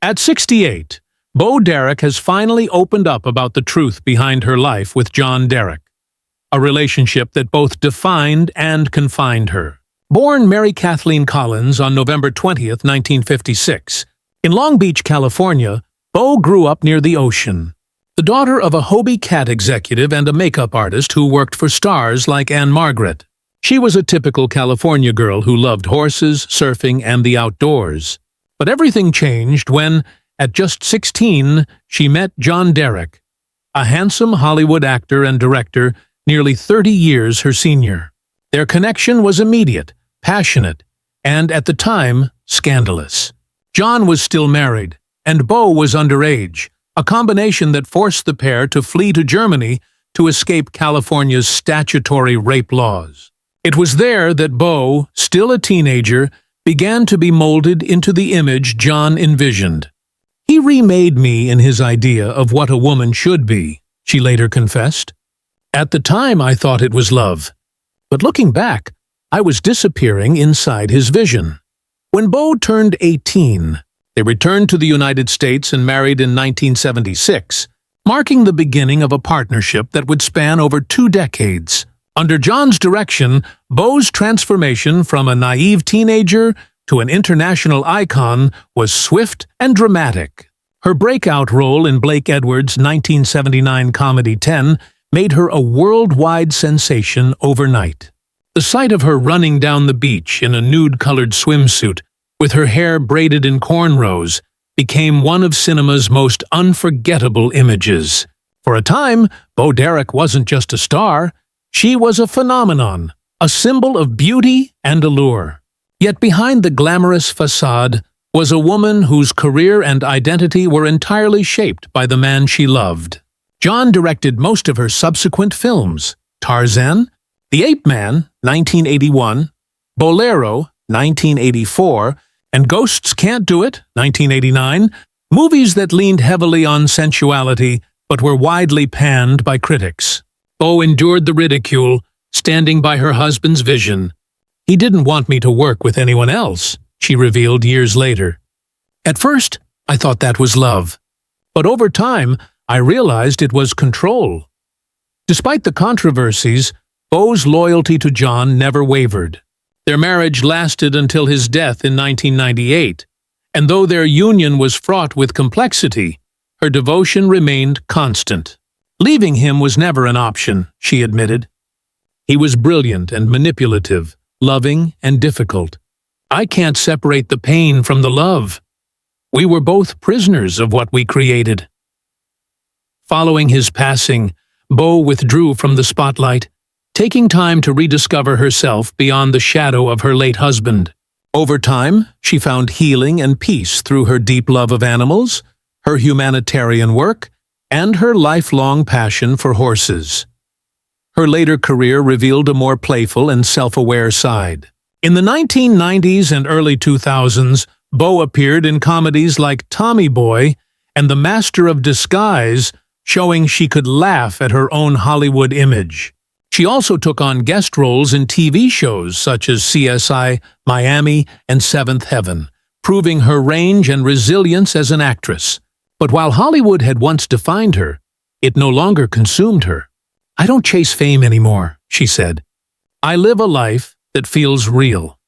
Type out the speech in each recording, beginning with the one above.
At 68, Bo Derek has finally opened up about the truth behind her life with John Derek, a relationship that both defined and confined her. Born Mary Kathleen Collins on November 20th, 1956, in Long Beach, California, Bo grew up near the ocean. The daughter of a Hobie Cat executive and a makeup artist who worked for stars like Ann-Margret. She was a typical California girl who loved horses, surfing, and the outdoors. But everything changed when, at just 16, she met John Derek, a handsome Hollywood actor and director nearly 30 years her senior. Their connection was immediate, passionate, and, at the time, scandalous. John was still married, and Bo was underage, a combination that forced the pair to flee to Germany to escape California's statutory rape laws. It was there that Bo, still a teenager, began to be molded into the image John envisioned. "He remade me in his idea of what a woman should be," she later confessed. "At the time I thought it was love, but looking back, I was disappearing inside his vision." When Bo turned 18, they returned to the United States and married in 1976, marking the beginning of a partnership that would span over 2 decades. Under John's direction, Bo's transformation from a naive teenager to an international icon was swift and dramatic. Her breakout role in Blake Edwards' 1979 comedy 10 made her a worldwide sensation overnight. The sight of her running down the beach in a nude-colored swimsuit, with her hair braided in cornrows, became one of cinema's most unforgettable images. For a time, Bo Derek wasn't just a star, she was a phenomenon, a symbol of beauty and allure. Yet behind the glamorous facade was a woman whose career and identity were entirely shaped by the man she loved. John directed most of her subsequent films: Tarzan, The Ape Man, 1981, Bolero, 1984, and Ghosts Can't Do It, 1989, movies that leaned heavily on sensuality but were widely panned by critics. Bo endured the ridicule, standing by her husband's vision. "He didn't want me to work with anyone else," she revealed years later. "At first, I thought that was love. But over time, I realized it was control." Despite the controversies, Bo's loyalty to John never wavered. Their marriage lasted until his death in 1998, and though their union was fraught with complexity, her devotion remained constant. Leaving him was never an option, she admitted. "He was brilliant and manipulative, loving and difficult. I can't separate the pain from the love. We were both prisoners of what we created." Following his passing, Bo withdrew from the spotlight, taking time to rediscover herself beyond the shadow of her late husband. Over time, she found healing and peace through her deep love of animals, her humanitarian work, and her lifelong passion for horses. Her later career revealed a more playful and self-aware side. In the 1990s and early 2000s, Bo appeared in comedies like Tommy Boy and The Master of Disguise, showing she could laugh at her own Hollywood image. She also took on guest roles in TV shows such as CSI, Miami, and Seventh Heaven, proving her range and resilience as an actress. But while Hollywood had once defined her, it no longer consumed her. "I don't chase fame anymore," she said. "I live a life that feels real."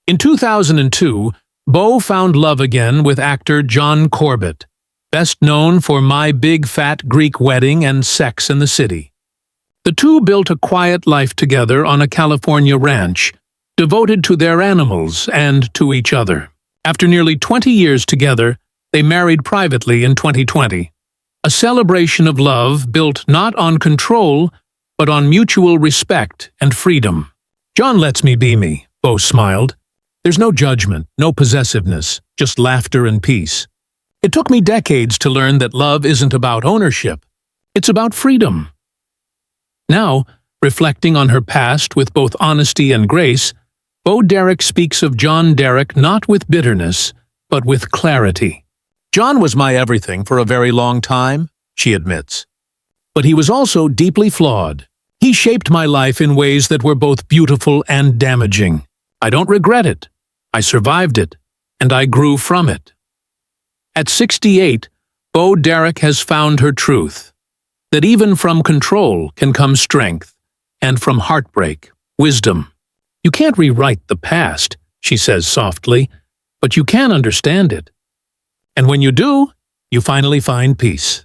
In 2002, Bo found love again with actor John Corbett, best known for My Big Fat Greek Wedding and Sex and the City. The two built a quiet life together on a California ranch, devoted to their animals and to each other. After nearly 20 years together, they married privately in 2020. A celebration of love built not on control, but on mutual respect and freedom. "John lets me be me," Bo smiled. "There's no judgment, no possessiveness, just laughter and peace. It took me decades to learn that love isn't about ownership. It's about freedom." Now, reflecting on her past with both honesty and grace, Bo Derek speaks of John Derek not with bitterness, but with clarity. "John was my everything for a very long time," she admits. "But he was also deeply flawed. He shaped my life in ways that were both beautiful and damaging. I don't regret it. I survived it, and I grew from it." At 68, Bo Derek has found her truth, that even from control can come strength, and from heartbreak, wisdom. You can't rewrite the past, she says softly, but you can understand it. And when you do, you finally find peace.